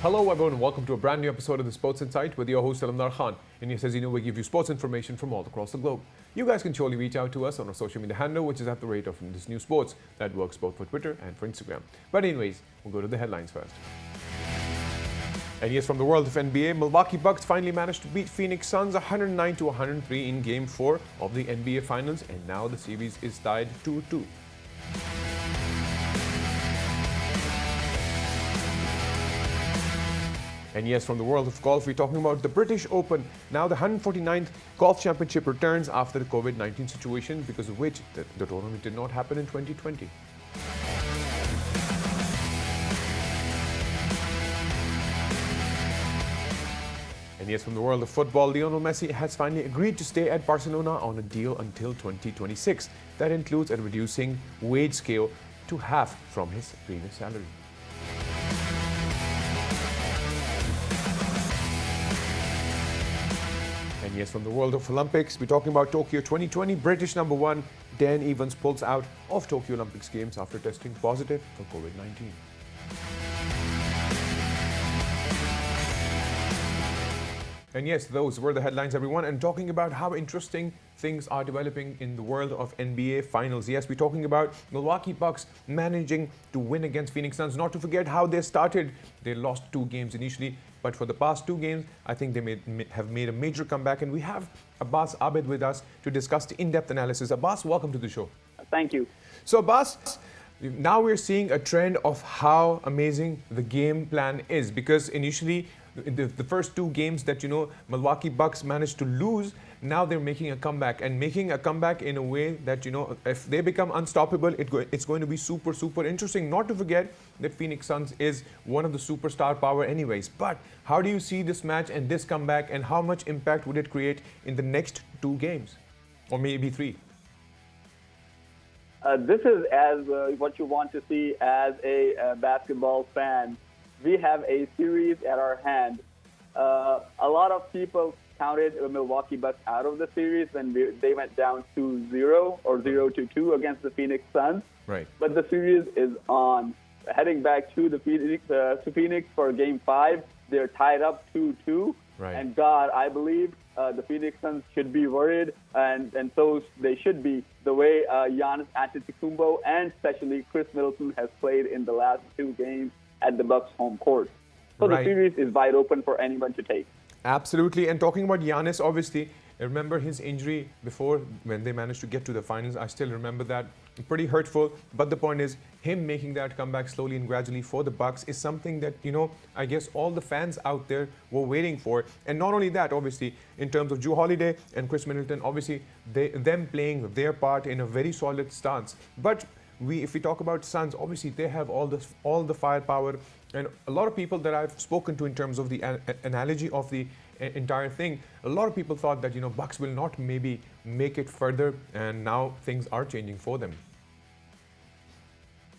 Hello everyone, welcome to a brand new episode of the Sports Insight with your host Alamdar Khan. And yes, as you know, we give you sports information from all across the globe. You guys can surely reach out to us on our social media handle, which is at the rate of Indus New Sports. That works both for Twitter and for Instagram. But anyways, we'll go to the headlines first. And yes, from the world of NBA, Milwaukee Bucks finally managed to beat Phoenix Suns 109-103 in Game 4 of the NBA Finals, and now the series is tied 2-2. And yes, from the world of golf, we're talking about the British Open. Now the 149th Golf Championship returns after the COVID-19 situation, because of which the tournament did not happen in 2020. And yes, from the world of football, Lionel Messi has finally agreed to stay at Barcelona on a deal until 2026. That includes a reducing wage scale to half from his previous salary. And yes, from the world of Olympics, we're talking about Tokyo 2020. British number 1, Dan Evans, pulls out of Tokyo Olympics Games after testing positive for COVID-19. And yes, those were the headlines, everyone. And talking about how interesting things are developing in the world of NBA Finals. Yes, we're talking about Milwaukee Bucks managing to win against Phoenix Suns. Not to forget how they started. They lost 2 games initially, but for the past 2 games, I think they have made a major comeback. And we have Abbas Abid with us to discuss the in-depth analysis. Abbas, welcome to the show. Thank you. So Abbas, now we're seeing a trend of how amazing the game plan is, because initially the first 2 games that Milwaukee Bucks managed to lose, now they're making a comeback, and making a comeback in a way that if they become unstoppable, it's going to be super interesting. Not to forget that Phoenix Suns is one of the superstar power anyways. But how do you see this match and this comeback, and how much impact would it create in the next 2 games, or maybe 3? This is as what you want to see as a basketball fan. We have a series at our hand. A lot of people counted Milwaukee Bucks out of the series when they went down 2-0 or 0-2 against the Phoenix Suns. Right. But the series is on. Heading back to the Phoenix for Game 5, they're tied up 2-2. Right. And God, I believe the Phoenix Suns should be worried, and so they should be, the way Giannis Antetokounmpo and especially Chris Middleton has played in the last 2 games at the Bucks' home court. So Right. The series is wide open for anyone to take. Absolutely. And talking about Giannis, obviously, I remember his injury before when they managed to get to the finals. I still remember that. Pretty hurtful. But the point is, him making that comeback slowly and gradually for the Bucks is something that, I guess all the fans out there were waiting for. And not only that, obviously, in terms of Jrue Holiday and Chris Middleton, obviously, them playing their part in a very solid stance. But if we talk about Suns, obviously they have all the firepower, and a lot of people that I've spoken to in terms of the analogy of the entire thing, a lot of people thought that Bucks will not maybe make it further, and now things are changing for them.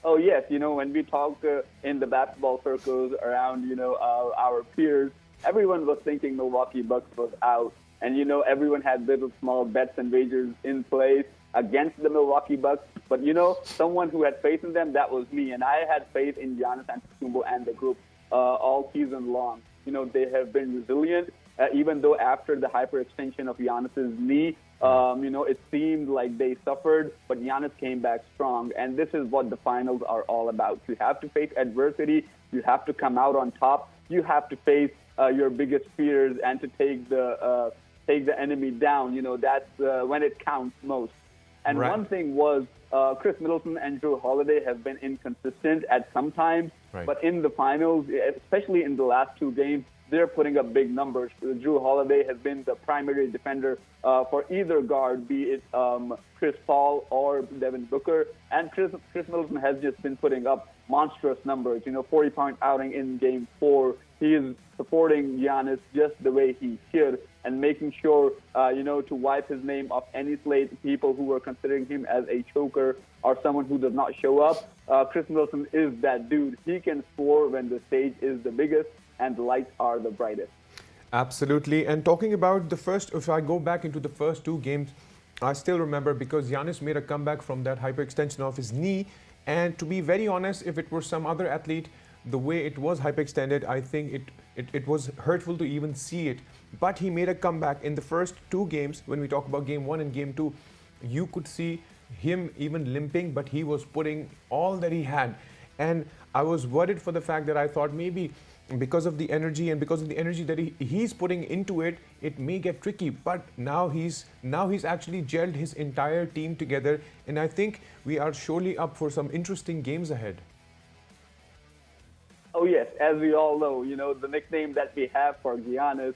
Oh yes, when we talk in the basketball circles around our peers, everyone was thinking Milwaukee Bucks was out, and everyone had little small bets and wagers in place against the Milwaukee Bucks. But someone who had faith in them, that was me, and I had faith in Giannis Antetokounmpo and the group all season long. They have been resilient, even though after the hyperextension of Giannis's knee, it seemed like they suffered, but Giannis came back strong. And this is what the finals are all about. You have to face adversity. You have to come out on top. You have to face your biggest fears and to take the enemy down. That's when it counts most. And Right. One thing was Chris Middleton and Jrue Holiday have been inconsistent at some times, Right. but in the finals, especially in the last 2 games, they're putting up big numbers. Jrue Holiday has been the primary defender for either guard, be it Chris Paul or Devin Booker, and Chris Middleton has just been putting up monstrous numbers. 40-point outing in Game 4. He is supporting Giannis just the way he should, and making sure, to wipe his name off any slate, people who are considering him as a choker or someone who does not show up. Chris Middleton is that dude. He can score when the stage is the biggest and the lights are the brightest. Absolutely. And talking about if I go back into the first 2 games, I still remember, because Giannis made a comeback from that hyperextension of his knee. And to be very honest, if it were some other athlete, the way it was hyperextended, I think it was hurtful to even see it. But he made a comeback in the first two games. When we talk about game one and game two, you could see him even limping, but he was putting all that he had. And I was worried for the fact that I thought maybe because of the energy and because of the energy that he's putting into it, it may get tricky. But now he's actually gelled his entire team together, and I think we are surely up for some interesting games ahead. Oh yes, as we all know, the nickname that we have for Giannis,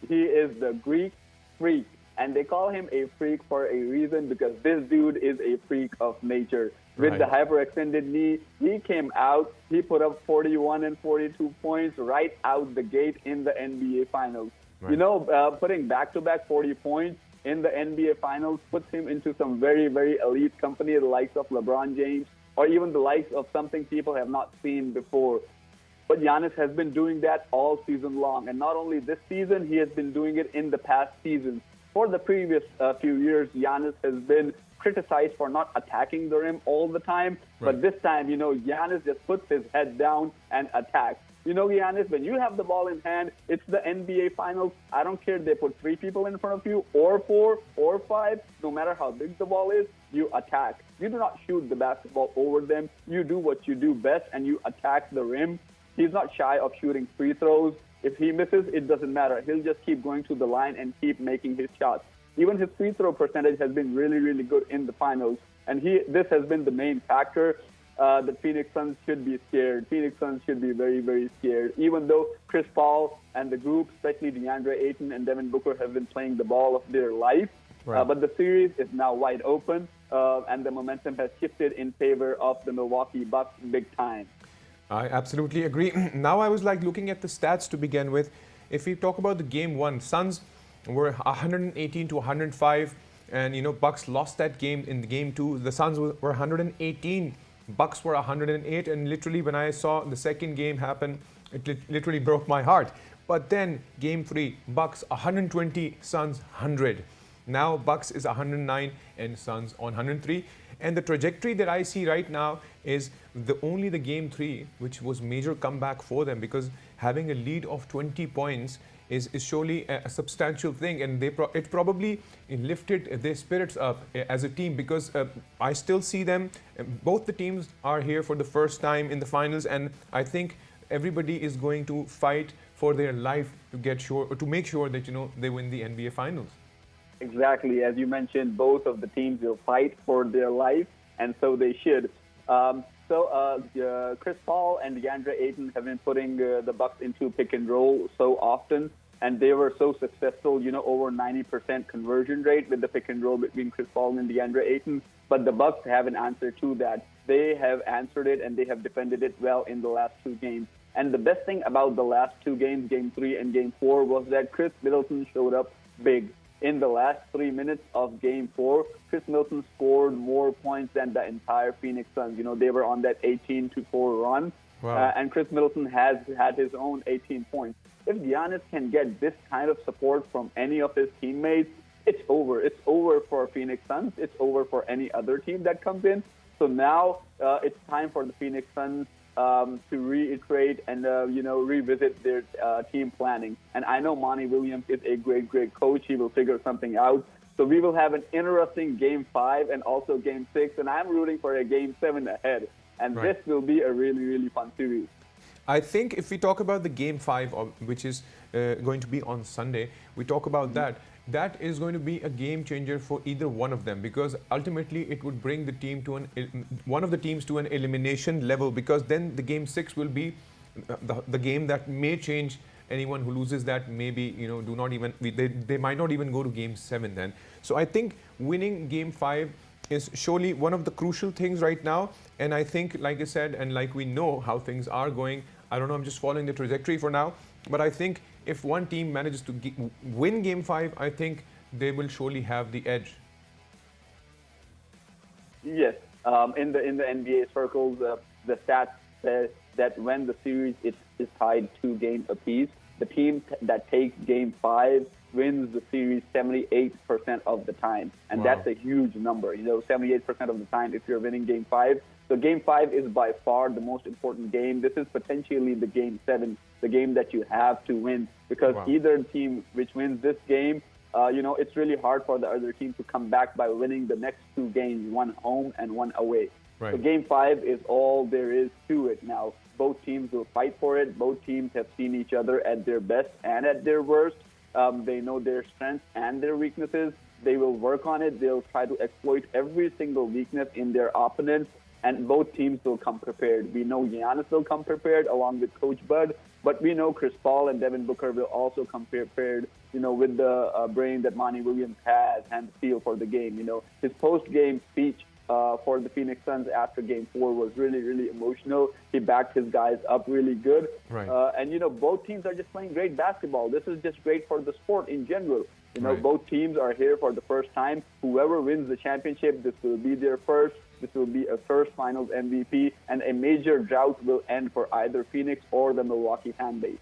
he is the Greek freak. And they call him a freak for a reason, because this dude is a freak of nature. With the hyperextended knee, he came out, he put up 41 and 42 points right out the gate in the NBA Finals. Right. Putting back-to-back 40 points in the NBA Finals puts him into some very, very elite company, the likes of LeBron James, or even the likes of something people have not seen before. But Giannis has been doing that all season long. And not only this season, he has been doing it in the past seasons. For the previous few years, Giannis has been criticized for not attacking the rim all the time. Right. But this time, Giannis just puts his head down and attacks. Giannis, when you have the ball in hand, it's the NBA Finals. I don't care if they put 3 people in front of you, or 4, or 5. No matter how big the ball is, you attack. You do not shoot the basketball over them. You do what you do best, and you attack the rim. He's not shy of shooting free throws. If he misses, it doesn't matter. He'll just keep going to the line and keep making his shots. Even his free throw percentage has been really, really good in the finals. And this has been the main factor that Phoenix Suns should be scared. Phoenix Suns should be very, very scared. Even though Chris Paul and the group, especially DeAndre Ayton and Devin Booker, have been playing the ball of their life. Right. But the series is now wide open, and the momentum has shifted in favor of the Milwaukee Bucks big time. I absolutely agree. Now I was looking at the stats to begin with. If we talk about the game one, Suns were 118 to 105, and Bucks lost that game in the game two. The Suns were 118, Bucks were 108, and literally when I saw the second game happen, it literally broke my heart. But then game three, Bucks 120, Suns 100. Now Bucks is 109 and Suns on 103. And the trajectory that I see right now is only the game three, which was major comeback for them, because having a lead of 20 points is surely a substantial thing, and it probably lifted their spirits up as a team, because I still see them. Both the teams are here for the first time in the finals, and I think everybody is going to fight for their life to make sure that they win the NBA Finals. Exactly. As you mentioned, both of the teams will fight for their life, and so they should. Chris Paul and DeAndre Ayton have been putting the Bucks into pick and roll so often, and they were so successful, over 90% conversion rate with the pick and roll between Chris Paul and DeAndre Ayton. But the Bucks have an answer to that. They have answered it, and they have defended it well in the last 2 games. And the best thing about the last 2 games, game 3 and game 4, was that Chris Middleton showed up big. In the last 3 minutes of Game 4, Chris Middleton scored more points than the entire Phoenix Suns. They were on that 18-4 run, wow. And Chris Middleton has had his own 18 points. If Giannis can get this kind of support from any of his teammates, it's over. It's over for Phoenix Suns. It's over for any other team that comes in. So now it's time for the Phoenix Suns to reiterate and revisit their team planning. And I know Monty Williams is a great coach. He will figure something out. So we will have an interesting Game 5 and also Game 6, and I'm rooting for a Game 7 ahead. And right. This will be a really, really fun series. I think if we talk about the Game 5, which is going to be on Sunday, we talk about that. That is going to be a game changer for either one of them, because ultimately it would bring the team to one of the teams to an elimination level, because then the Game 6 will be the game that may change. Anyone who loses that maybe they might not even go to Game 7 then. So I think winning Game 5 is surely one of the crucial things right now. And I think, like I said, and like we know how things are going, I don't know, I'm just following the trajectory for now. But I think if one team manages to win Game 5, I think they will surely have the edge. Yes. In the NBA circles, the stats says that when the series is tied 2 games apiece, the team that takes Game 5 wins the series 78% of the time. And that's a huge number. 78% of the time if you're winning Game 5. So Game 5 is by far the most important game. This is potentially the Game 7, the game that you have to win. Because either team which wins this game, it's really hard for the other team to come back by winning the next 2 games, one home and one away. Right. So Game 5 is all there is to it. Now, both teams will fight for it. Both teams have seen each other at their best and at their worst. They know their strengths and their weaknesses. They will work on it. They'll try to exploit every single weakness in their opponents, and both teams will come prepared. We know Giannis will come prepared along with Coach Bud, but we know Chris Paul and Devin Booker will also come prepared, with the brain that Monty Williams has and the feel for the game. His post-game speech for the Phoenix Suns after Game 4 was really, really emotional. He backed his guys up really good. Right. And, both teams are just playing great basketball. This is just great for the sport in general. Both teams are here for the first time. Whoever wins the championship, this will be their first. This will be a first finals MVP, and a major drought will end for either Phoenix or the Milwaukee fan base.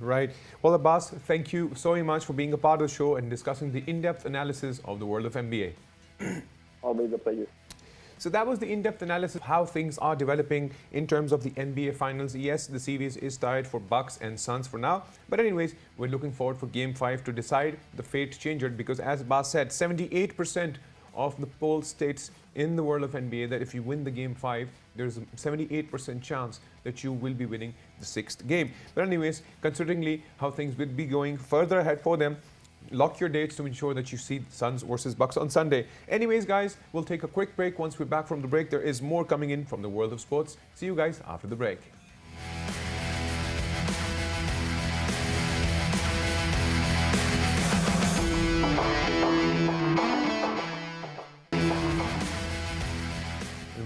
Right. Well, Abbas, thank you so much for being a part of the show and discussing the in-depth analysis of the world of NBA. Always a pleasure. So that was the in-depth analysis of how things are developing in terms of the NBA Finals. Yes, the series is tied for Bucks and Suns for now. But anyways, we're looking forward for Game 5 to decide the fate changer, because as Abbas said, 78% of the poll states in the world of NBA that if you win the Game 5, there's a 78% chance that you will be winning the 6th game. But anyways, considering how things will be going further ahead for them, lock your dates to ensure that you see Suns versus Bucks on Sunday. Anyways, guys, we'll take a quick break. Once we're back from the break, there is more coming in from the world of sports. See you guys after the break.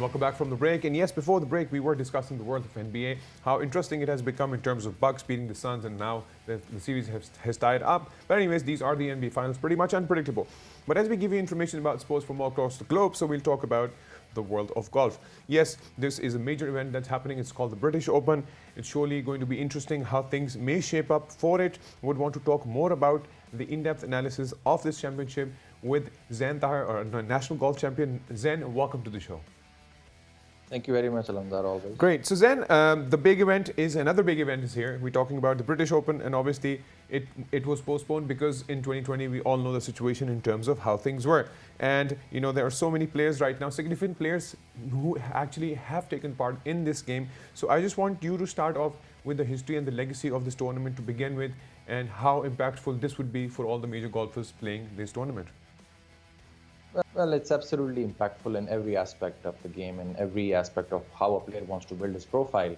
Welcome back from the break. And yes, before the break, we were discussing the world of NBA, how interesting it has become in terms of Bucks beating the Suns, and now the series has tied up. But anyways, these are the NBA Finals, pretty much unpredictable. But as we give you information about sports from all across the globe, so we'll talk about the world of golf. Yes, this is a major event that's happening. It's called the British Open. It's surely going to be interesting how things may shape up for it. Would want to talk more about the in-depth analysis of this championship with Zain Tahir, or national golf champion. Zain, welcome to the show. Thank you very much, Alamdar, always. Great. So Zain, the big event is, another big event is here. We're talking about the British Open, and obviously it was postponed because in 2020 we all know the situation in terms of how things were. And there are so many players right now, significant players who actually have taken part in this game. So I just want you to start off with the history and the legacy of this tournament to begin with, and how impactful this would be for all the major golfers playing this tournament. Well, it's absolutely impactful in every aspect of the game and every aspect of how a player wants to build his profile.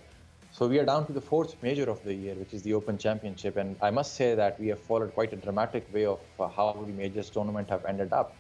So we are down to the 4th major of the year, which is the Open Championship. And I must say that we have followed quite a dramatic way of how the majors tournament have ended up,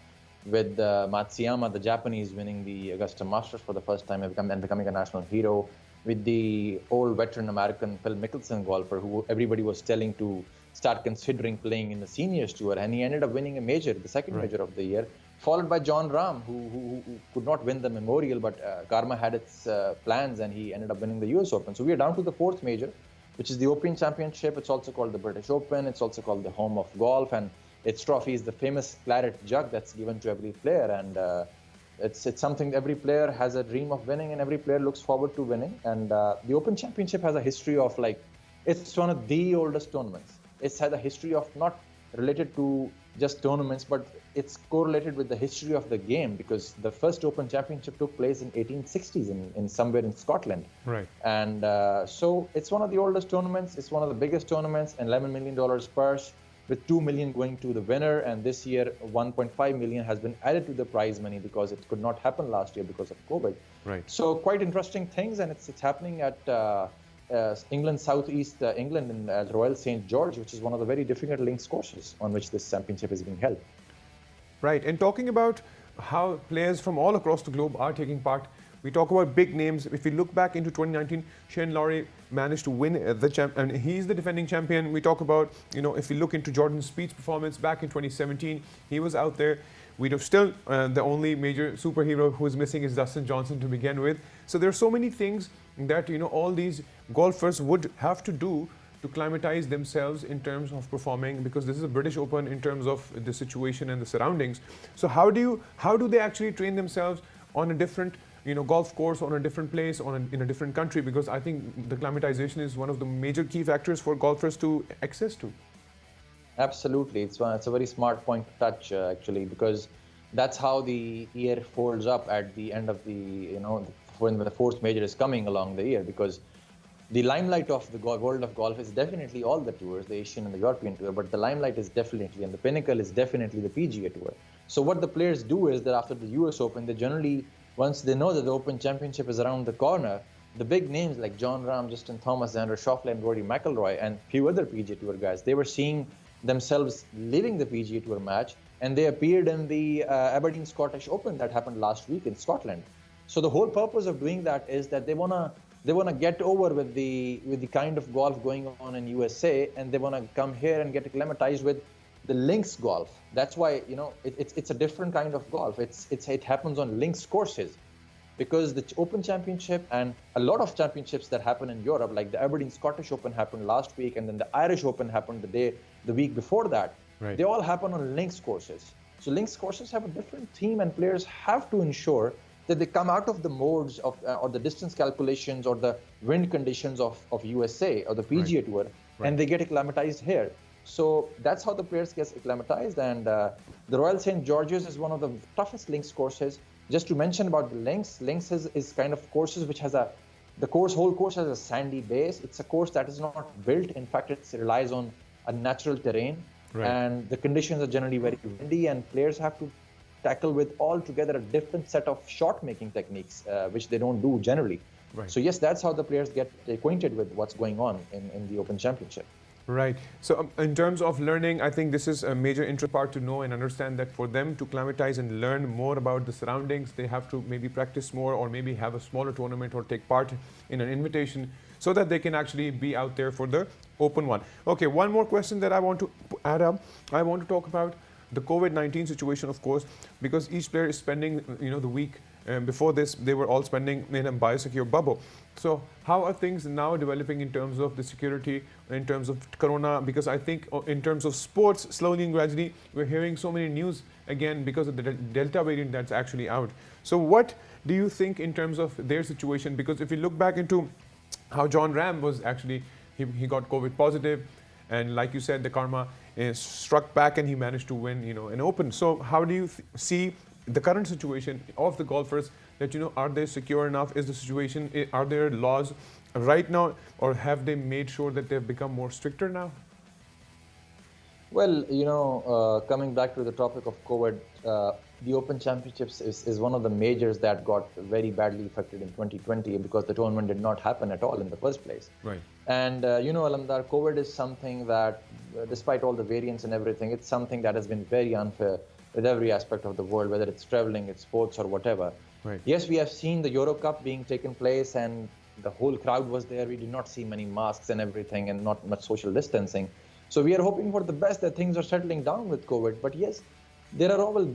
with Matsuyama, the Japanese, winning the Augusta Masters for the first time and becoming a national hero, with the old veteran American Phil Mickelson golfer, who everybody was telling to start considering playing in the seniors tour. And he ended up winning a major, the 2nd major of the year, followed by John Rahm, who could not win the Memorial, but Karma had its plans and he ended up winning the US Open. So we are down to the 4th major, which is the Open Championship. It's also called the British Open. It's also called the home of golf, and its trophy is the famous claret jug that's given to every player. And it's something every player has a dream of winning, and every player looks forward to winning. And the Open Championship has a history of, it's one of the oldest tournaments. It's had a history of not related to just tournaments, but it's correlated with the history of the game, because the first Open Championship took place in 1860s in somewhere in Scotland. Right. And so it's one of the oldest tournaments. It's one of the biggest tournaments, $11 million purse, with $2 million going to the winner. And this year, $1.5 million has been added to the prize money because it could not happen last year because of COVID. Right. So quite interesting things, and it's happening at England, southeast England, in Royal St. George, which is one of the very difficult links courses on which this championship is being held. Right. And talking about how players from all across the globe are taking part, we talk about big names. If we look back into 2019, Shane Lowry managed to win the champ, and he's the defending champion. We talk about, if we look into Jordan Spieth's performance back in 2017, he was out there. We'd have still, the only major superhero who is missing is Dustin Johnson to begin with. So there are so many things that, all these golfers would have to do to climatize themselves in terms of performing, because this is a British Open in terms of the situation and the surroundings. So how do they actually train themselves on a different golf course, on a different place, in a different country? Because I think the climatization is one of the major key factors for golfers to access to. Absolutely, it's a very smart point to touch actually, because that's how the year folds up at the end of when the fourth major is coming along the year, because the limelight of the world of golf is definitely all the tours, the Asian and the European tour, but the limelight is definitely, and the pinnacle is definitely the PGA Tour. So what the players do is that after the US Open, they generally, once they know that the Open Championship is around the corner, the big names like John Rahm, Justin Thomas, Xander Schauffele, and Rory McIlroy, and a few other PGA Tour guys, they were seeing themselves leaving the PGA Tour match, and they appeared in the Aberdeen Scottish Open that happened last week in Scotland. So the whole purpose of doing that is that they wanna get over with the kind of golf going on in USA, and they wanna come here and get acclimatized with the links golf. That's why it's a different kind of golf. It happens on links courses, because the Open Championship and a lot of championships that happen in Europe, like the Aberdeen Scottish Open happened last week, and then the Irish Open happened the week before that. Right. They all happen on links courses. So links courses have a different theme, and players have to ensure that they come out of the modes of or the distance calculations or the wind conditions of USA or the PGA Tour, and they get acclimatized here. So that's how the players get acclimatized. And the Royal St. George's is one of the toughest links courses. Just to mention about the links is kind of courses which has whole course has a sandy base. It's a course that is not built. In fact, it relies on a natural terrain, and the conditions are generally very windy, and players have to tackle with altogether a different set of shot making techniques, which they don't do generally. Right. So yes, that's how the players get acquainted with what's going on in the Open Championship. Right. So in terms of learning, I think this is a major interesting part to know and understand, that for them to climatize and learn more about the surroundings, they have to maybe practice more, or maybe have a smaller tournament or take part in an invitation, so that they can actually be out there for the Open one. Okay, one more question that I want to add up. I want to talk about the COVID-19 situation, of course, because each player is spending, the week before this, they were all spending in a biosecure bubble. So how are things now developing in terms of the security, in terms of Corona? Because I think in terms of sports, slowly and gradually, we're hearing so many news again because of the Delta variant that's actually out. So what do you think in terms of their situation? Because if you look back into how John Rahm was actually, he got COVID positive, and like you said, the karma struck back and he managed to win, an Open. So how do you see the current situation of the golfers, that, are they secure enough? Is the situation, are there laws right now, or have they made sure that they've become more stricter now? Well, coming back to the topic of COVID, the Open Championships is one of the majors that got very badly affected in 2020, because the tournament did not happen at all in the first place. Right. And, Alamdar, COVID is something that, despite all the variants and everything, it's something that has been very unfair with every aspect of the world, whether it's traveling, it's sports, or whatever. Right. Yes, we have seen the Euro Cup being taken place, and the whole crowd was there. We did not see many masks and everything, and not much social distancing. So we are hoping for the best, that things are settling down with COVID. But yes, there are always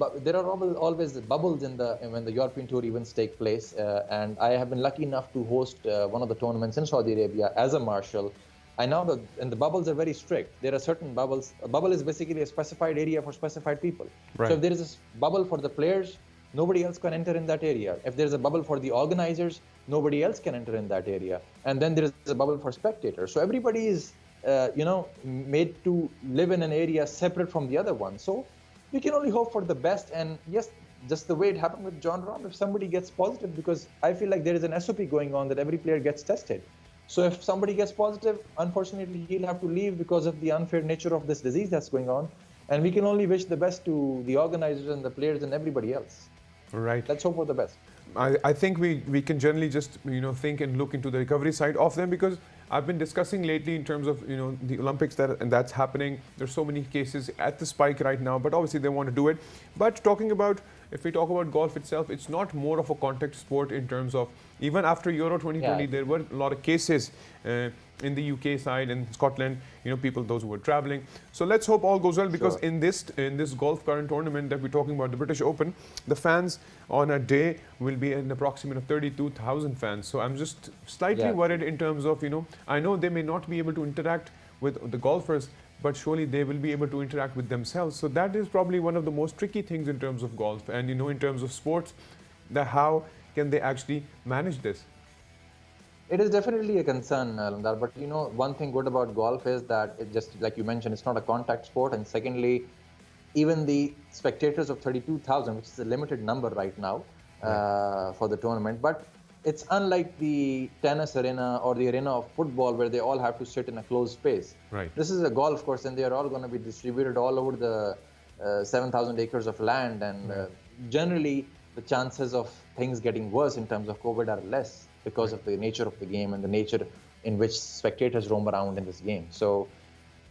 bubbles when the European Tour events take place. And I have been lucky enough to host one of the tournaments in Saudi Arabia as a marshal. I know that, and the bubbles are very strict. There are certain bubbles. A bubble is basically a specified area for specified people. Right. So if there is a bubble for the players, nobody else can enter in that area. If there's a bubble for the organizers, nobody else can enter in that area. And then there is a bubble for spectators. So everybody is, made to live in an area separate from the other one. So we can only hope for the best. And yes, just the way it happened with John Rahm, if somebody gets positive, because I feel like there is an SOP going on that every player gets tested. So if somebody gets positive, unfortunately, he'll have to leave because of the unfair nature of this disease that's going on. And we can only wish the best to the organizers and the players and everybody else. Right. Let's hope for the best. I think we can generally just think and look into the recovery side of them, because I've been discussing lately in terms of the Olympics that's happening. There's so many cases at the spike right now, but obviously they want to do it. But if we talk about golf itself, it's not more of a contact sport in terms of, even after Euro 2020, there were a lot of cases. in the UK side and Scotland, people those who are traveling. So let's hope all goes well, because Sure. in this golf current tournament that we're talking about, the British Open, the fans on a day will be an approximate of 32,000 fans. So I'm just slightly Yeah. worried in terms of, I know they may not be able to interact with the golfers, but surely they will be able to interact with themselves. So that is probably one of the most tricky things in terms of golf and, in terms of sports, that how can they actually manage this? It is definitely a concern, Alamdar. But one thing good about golf is that it just like you mentioned, it's not a contact sport, and secondly, even the spectators of 32,000, which is a limited number right now for the tournament, but it's unlike the tennis arena or the arena of football where they all have to sit in a closed space. Right. This is a golf course, and they are all going to be distributed all over the 7,000 acres of land, and generally the chances of things getting worse in terms of COVID are less because of the nature of the game and the nature in which spectators roam around in this game. So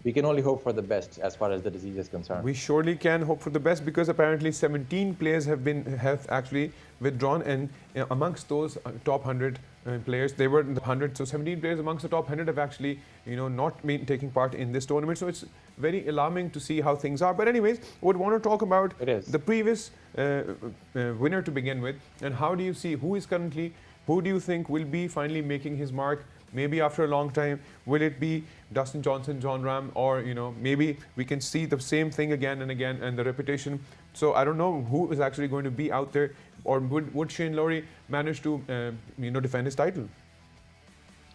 we can only hope for the best as far as the disease is concerned. We surely can hope for the best, because apparently 17 players have actually withdrawn, and amongst those top 100 players, they were in the 100. So 17 players amongst the top 100 have actually not been taking part in this tournament. So it's very alarming to see how things are. But anyways, would want to talk about the previous winner to begin with, and how do you see who do you think will be finally making his mark? Maybe after a long time, will it be Dustin Johnson, Jon Rahm, or maybe we can see the same thing again and again, and the repetition. So I don't know who is actually going to be out there, or would Shane Lowry manage to defend his title?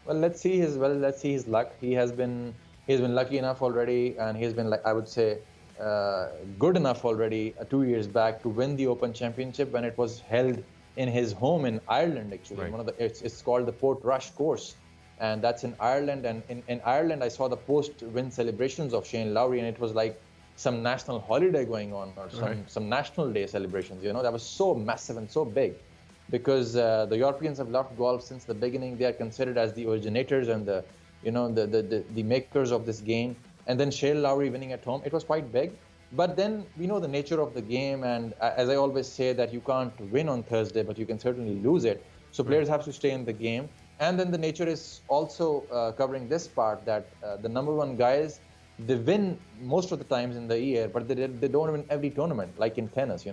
Well, let's see his luck. He's been lucky enough already, and he's been, like, I would say, good enough already 2 years back to win the Open Championship when it was held in his home in Ireland. Actually, Right. It's called the Portrush course, and that's in Ireland. And in Ireland, I saw the post-win celebrations of Shane Lowry, and it was like some national holiday going on, or some national day celebrations. That was so massive and so big, because the Europeans have loved golf since the beginning. They are considered as the originators and the makers of this game. And then Shane Lowry winning at home, it was quite big. But then we know the nature of the game, and as I always say, that you can't win on Thursday, but you can certainly lose it. So players have to stay in the game. And then the nature is also covering this part, that the number one guys, they win most of the times in the year, but they don't win every tournament, like in tennis,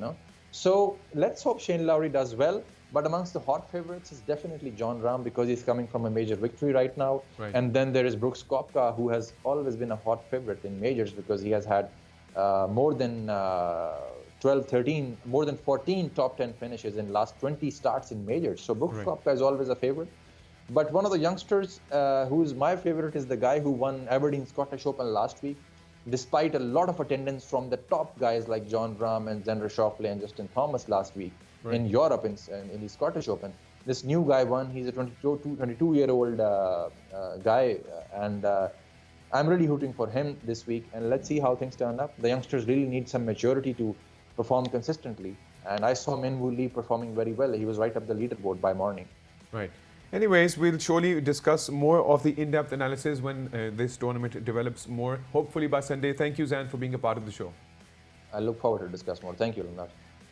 So let's hope Shane Lowry does well. But amongst the hot favorites is definitely Jon Rahm, because he's coming from a major victory right now. Right. And then there is Brooks Koepka, who has always been a hot favorite in majors, because he has had more than 14 top 10 finishes in last 20 starts in majors. So Brooks Koepka is always a favorite. But one of the youngsters who's my favorite is the guy who won Aberdeen Scottish Open last week, despite a lot of attendance from the top guys like Jon Rahm and Xander Schauffele and Justin Thomas last week in Europe in the Scottish Open. This new guy won. He's a 22-year-old guy, and I'm really hooting for him this week, and let's see how things turn up. The youngsters really need some maturity to perform consistently, and I saw Min Woo Lee performing very well. He was right up the leaderboard by morning. Right. Anyways, we'll surely discuss more of the in-depth analysis when this tournament develops more, hopefully by Sunday. Thank you, Zan, for being a part of the show. I look forward to discuss more. Thank you, Alamdar.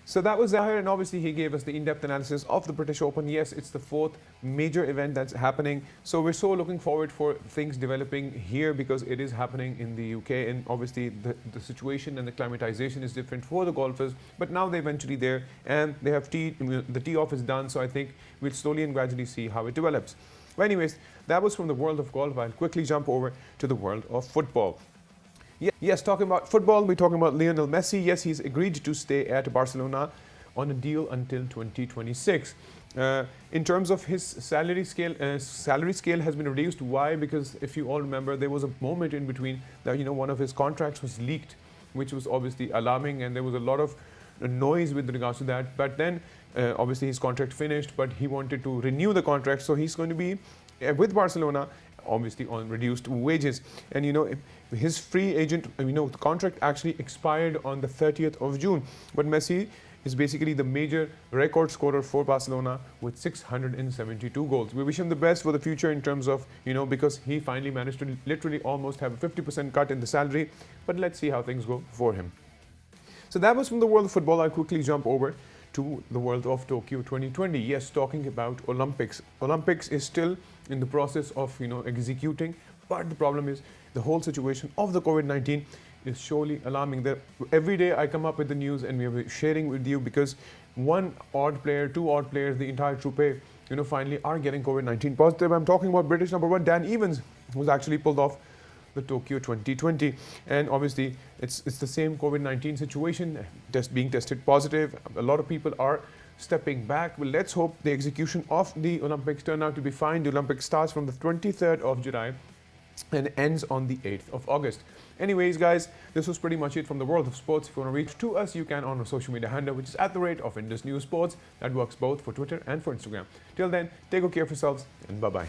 So that was Zahir, and obviously he gave us the in-depth analysis of the British Open. Yes, it's the fourth major event that's happening. So we're so looking forward for things developing here, because it is happening in the UK, and obviously the situation and the climatization is different for the golfers. But now they're eventually there, and they have the tee-off is done. So I think we'll slowly and gradually see how it develops. But anyways, that was from the world of golf. I'll quickly jump over to the world of football. Yes, talking about football, we're talking about Lionel Messi. Yes, he's agreed to stay at Barcelona on a deal until 2026. In terms of his salary scale has been reduced. Why? Because if you all remember, there was a moment in between that one of his contracts was leaked, which was obviously alarming, and there was a lot of noise with regards to that. But then obviously his contract finished, but he wanted to renew the contract, so he's going to be with Barcelona, obviously on reduced wages. And his free agent, the contract actually expired on the 30th of June. But Messi is basically the major record scorer for Barcelona with 672 goals. We wish him the best for the future in terms of, because he finally managed to literally almost have a 50% cut in the salary. But let's see how things go for him. So that was from the world of football. I'll quickly jump over to the world of Tokyo 2020. Yes, talking about Olympics. Olympics is still in the process of executing, but the problem is the whole situation of the COVID-19 is surely alarming. That every day I come up with the news and we are sharing with you, because one odd player, two odd players, the entire troupe, finally are getting COVID-19 positive. I'm talking about British number one Dan Evans, who's actually pulled off the Tokyo 2020, and obviously it's the same COVID-19 situation, being tested positive. A lot of people are stepping back. Well, let's hope the execution of the Olympics turn out to be fine. The Olympics starts from the 23rd of July and ends on the 8th of August. Anyways, guys, this was pretty much it from the world of sports. If you want to reach to us, you can on our social media handle, which is @Indus News Sports. That works both for Twitter and for Instagram. Till then, take good care of yourselves, and bye-bye.